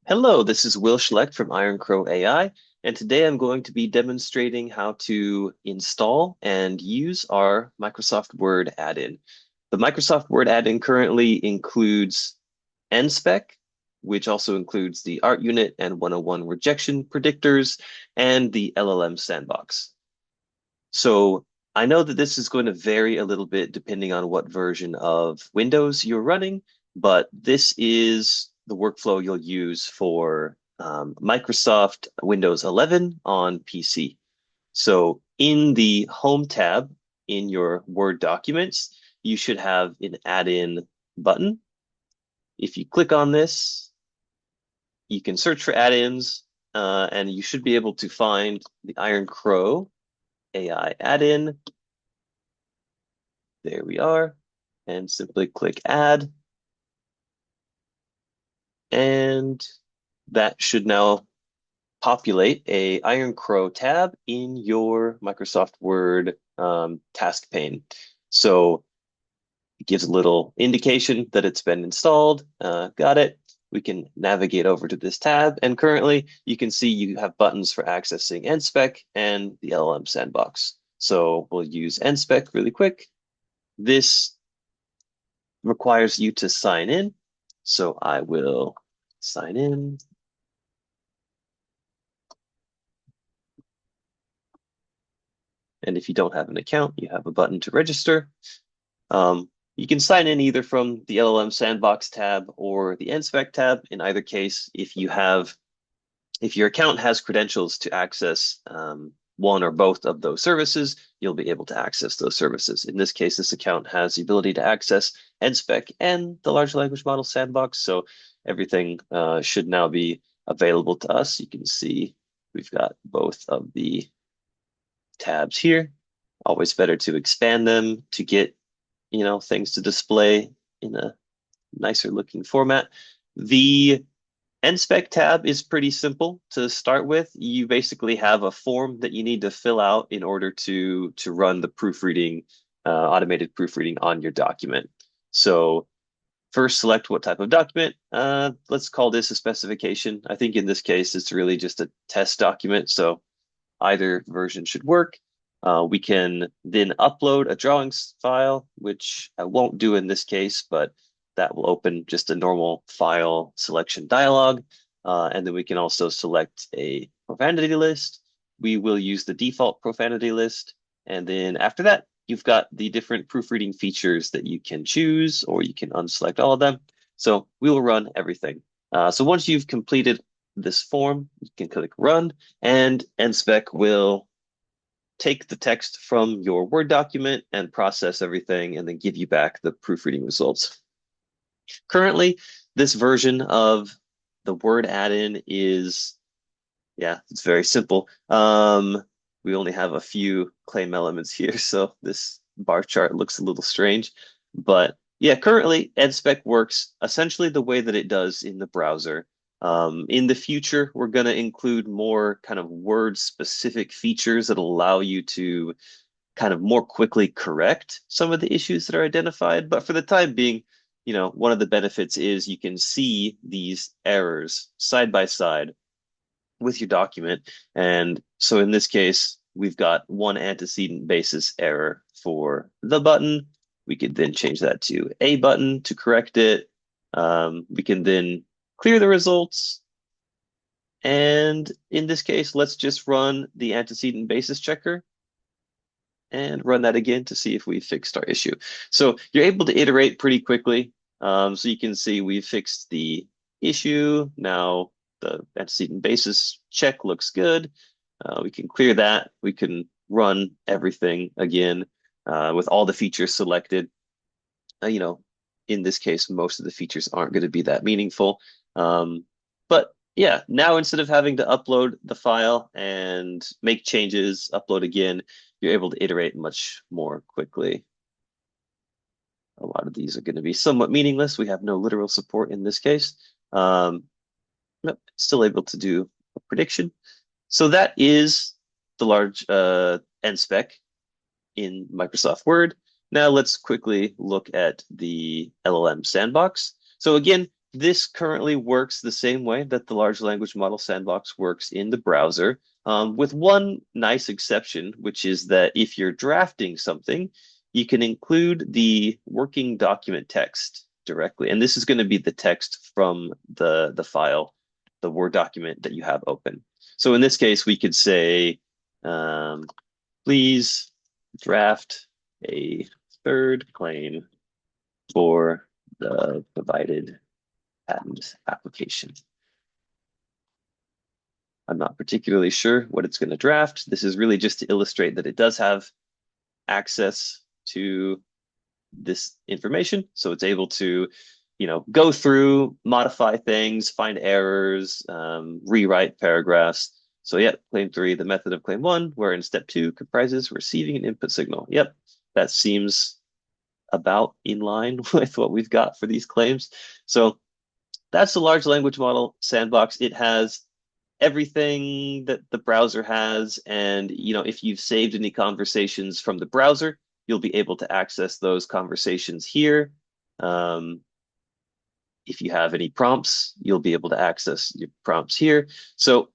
Hello, this is Will Schlecht from IronCrow AI, and today I'm going to be demonstrating how to install and use our Microsoft Word add-in. The Microsoft Word add-in currently includes N-Spec, which also includes the Art Unit and 101 Rejection Predictors, and the LLM Sandbox. So I know that this is going to vary a little bit depending on what version of Windows you're running, but this is the workflow you'll use for Microsoft Windows 11 on PC. So in the Home tab in your Word documents, you should have an add-in button. If you click on this, you can search for add-ins, and you should be able to find the IronCrow AI add-in. There we are. And simply click add. And that should now populate a IronCrow tab in your Microsoft Word task pane. So it gives a little indication that it's been installed. Got it. We can navigate over to this tab. And currently you can see you have buttons for accessing N-Spec and the LLM Sandbox. So we'll use N-Spec really quick. This requires you to sign in. So I will sign in. And if you don't have an account, you have a button to register. You can sign in either from the LLM Sandbox tab or the N-Spec tab. In either case, if your account has credentials to access one or both of those services, you'll be able to access those services. In this case, this account has the ability to access N-Spec and the large language model sandbox. So everything should now be available to us. You can see we've got both of the tabs here. Always better to expand them to get, things to display in a nicer looking format. The N-Spec tab is pretty simple to start with. You basically have a form that you need to fill out in order to run the proofreading, automated proofreading on your document. So first, select what type of document. Let's call this a specification. I think in this case, it's really just a test document, so either version should work. We can then upload a drawings file, which I won't do in this case, but that will open just a normal file selection dialog. And then we can also select a profanity list. We will use the default profanity list. And then after that, you've got the different proofreading features that you can choose, or you can unselect all of them. So we will run everything. So once you've completed this form, you can click run, and N-Spec will take the text from your Word document and process everything and then give you back the proofreading results. Currently, this version of the Word add-in is, it's very simple. We only have a few claim elements here, so this bar chart looks a little strange. But yeah, currently, N-Spec works essentially the way that it does in the browser. In the future, we're going to include more kind of word-specific features that allow you to kind of more quickly correct some of the issues that are identified. But for the time being, one of the benefits is you can see these errors side by side with your document. And so in this case, we've got one antecedent basis error for the button. We could then change that to a button to correct it. We can then clear the results. And in this case, let's just run the antecedent basis checker and run that again to see if we fixed our issue. So you're able to iterate pretty quickly. So you can see we fixed the issue. Now the antecedent basis check looks good. We can clear that. We can run everything again with all the features selected. In this case, most of the features aren't going to be that meaningful. But yeah, now instead of having to upload the file and make changes, upload again, you're able to iterate much more quickly. A lot of these are going to be somewhat meaningless. We have no literal support in this case. Nope, still able to do a prediction. So that is the large N-Spec in Microsoft Word. Now let's quickly look at the LLM Sandbox. So again, this currently works the same way that the large language model sandbox works in the browser, with one nice exception, which is that if you're drafting something, you can include the working document text directly. And this is going to be the text from the file, the Word document that you have open. So in this case, we could say, please draft a third claim for the provided patent application. I'm not particularly sure what it's going to draft. This is really just to illustrate that it does have access to this information. So it's able to, go through, modify things, find errors, rewrite paragraphs. So yep, claim 3, the method of claim 1, wherein step 2 comprises receiving an input signal. Yep, that seems about in line with what we've got for these claims. So that's the large language model sandbox. It has everything that the browser has. And, if you've saved any conversations from the browser, you'll be able to access those conversations here. If you have any prompts, you'll be able to access your prompts here. So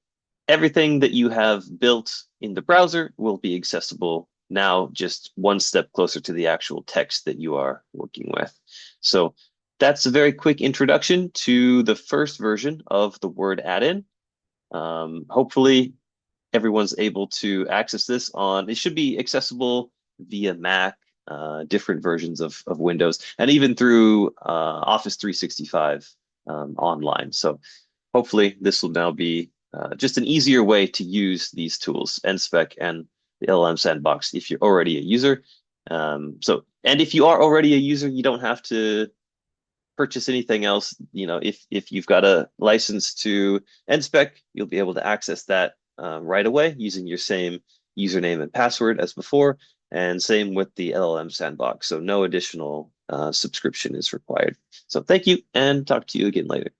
everything that you have built in the browser will be accessible now, just one step closer to the actual text that you are working with. So that's a very quick introduction to the first version of the Word add-in. Hopefully everyone's able to access this it should be accessible via Mac, different versions of Windows, and even through Office 365 online. So hopefully this will now be just an easier way to use these tools, N-Spec and the LLM Sandbox, if you're already a user. And if you are already a user, you don't have to purchase anything else. If you've got a license to N-Spec, you'll be able to access that right away using your same username and password as before, and same with the LLM Sandbox. So no additional subscription is required. So thank you, and talk to you again later.